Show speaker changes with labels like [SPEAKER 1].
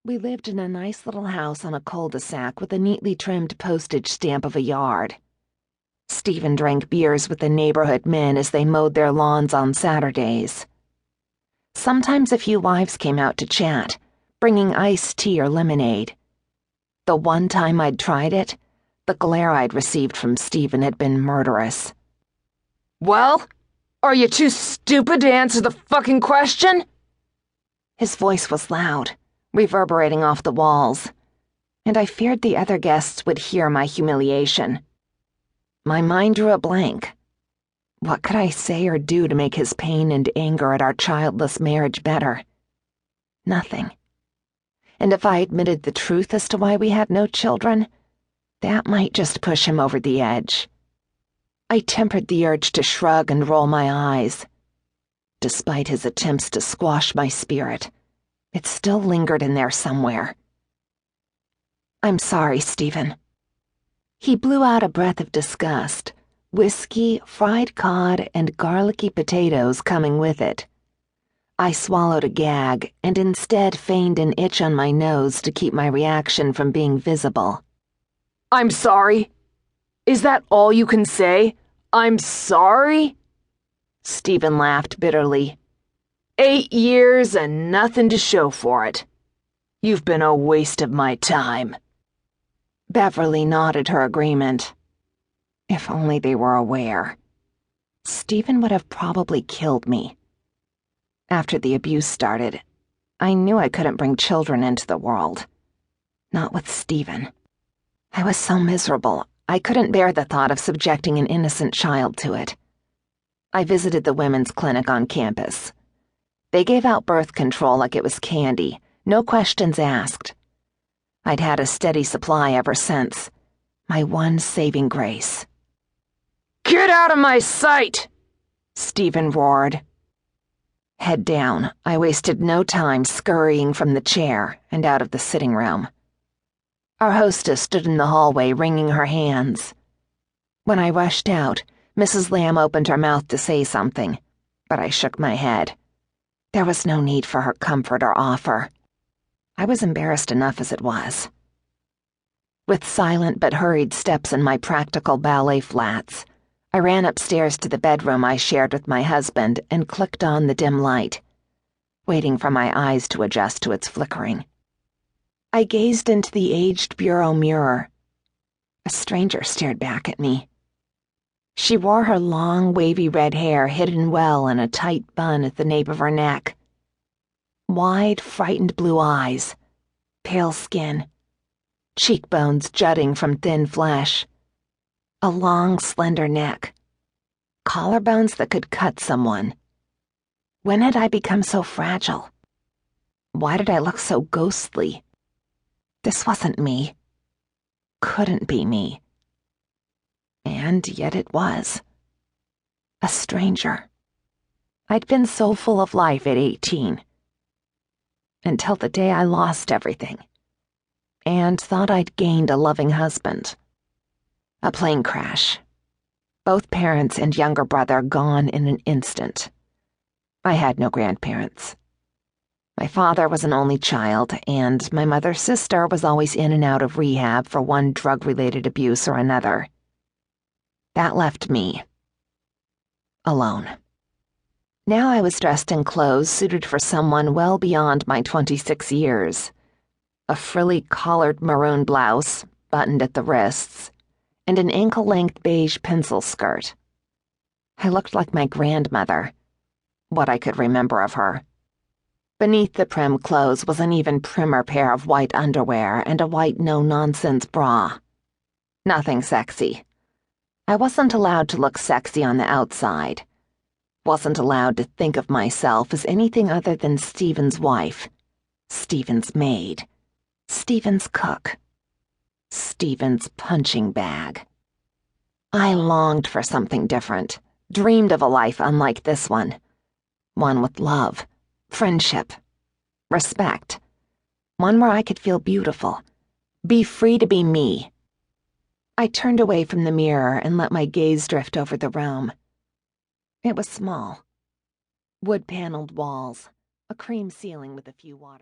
[SPEAKER 1] We lived in a nice little house on a cul-de-sac with a neatly trimmed postage stamp of a yard. Stephen drank beers with the neighborhood men as they mowed their lawns on Saturdays. Sometimes a few wives came out to chat, bringing iced tea or lemonade. The one time I'd tried it, the glare I'd received from Stephen had been murderous.
[SPEAKER 2] "Well, are you too stupid to answer the fucking question?"
[SPEAKER 1] His voice was loud, reverberating off the walls, and I feared the other guests would hear my humiliation. My mind drew a blank. What could I say or do to make his pain and anger at our childless marriage better? Nothing. And if I admitted the truth as to why we had no children, that might just push him over the edge. I tempered the urge to shrug and roll my eyes. Despite his attempts to squash my spirit, it still lingered in there somewhere. "I'm sorry, Stephen." He blew out a breath of disgust, whiskey, fried cod, and garlicky potatoes coming with it. I swallowed a gag and instead feigned an itch on my nose to keep my reaction from being visible.
[SPEAKER 2] "I'm sorry? Is that all you can say? I'm sorry?"
[SPEAKER 1] Stephen laughed bitterly.
[SPEAKER 2] 8 years and nothing to show for it. You've been a waste of my time."
[SPEAKER 1] Beverly nodded her agreement. If only they were aware. Stephen would have probably killed me. After the abuse started, I knew I couldn't bring children into the world. Not with Stephen. I was so miserable, I couldn't bear the thought of subjecting an innocent child to it. I visited the women's clinic on campus. They gave out birth control like it was candy, no questions asked. I'd had a steady supply ever since, my one saving grace.
[SPEAKER 2] "Get out of my sight!"
[SPEAKER 1] Stephen roared. Head down, I wasted no time scurrying from the chair and out of the sitting room. Our hostess stood in the hallway wringing her hands. When I rushed out, Mrs. Lamb opened her mouth to say something, but I shook my head. There was no need for her comfort or offer. I was embarrassed enough as it was. With silent but hurried steps in my practical ballet flats, I ran upstairs to the bedroom I shared with my husband and clicked on the dim light, waiting for my eyes to adjust to its flickering. I gazed into the aged bureau mirror. A stranger stared back at me. She wore her long, wavy red hair hidden well in a tight bun at the nape of her neck. Wide, frightened blue eyes, pale skin, cheekbones jutting from thin flesh, a long, slender neck, collarbones that could cut someone. When had I become so fragile? Why did I look so ghostly? This wasn't me. Couldn't be me. And yet it was. A stranger. I'd been so full of life at 18. Until the day I lost everything. And thought I'd gained a loving husband. A plane crash. Both parents and younger brother gone in an instant. I had no grandparents. My father was an only child, and my mother's sister was always in and out of rehab for one drug-related abuse or another. That left me. Alone. Now I was dressed in clothes suited for someone well beyond my 26 years. A frilly collared maroon blouse, buttoned at the wrists, and an ankle-length beige pencil skirt. I looked like my grandmother, what I could remember of her. Beneath the prim clothes was an even primmer pair of white underwear and a white no-nonsense bra. Nothing sexy. I wasn't allowed to look sexy on the outside. Wasn't allowed to think of myself as anything other than Stephen's wife, Stephen's maid, Stephen's cook, Stephen's punching bag. I longed for something different, dreamed of a life unlike this one. One with love, friendship, respect. One where I could feel beautiful, be free to be me. I turned away from the mirror and let my gaze drift over the room. It was small. Wood-paneled walls, a cream ceiling with a few water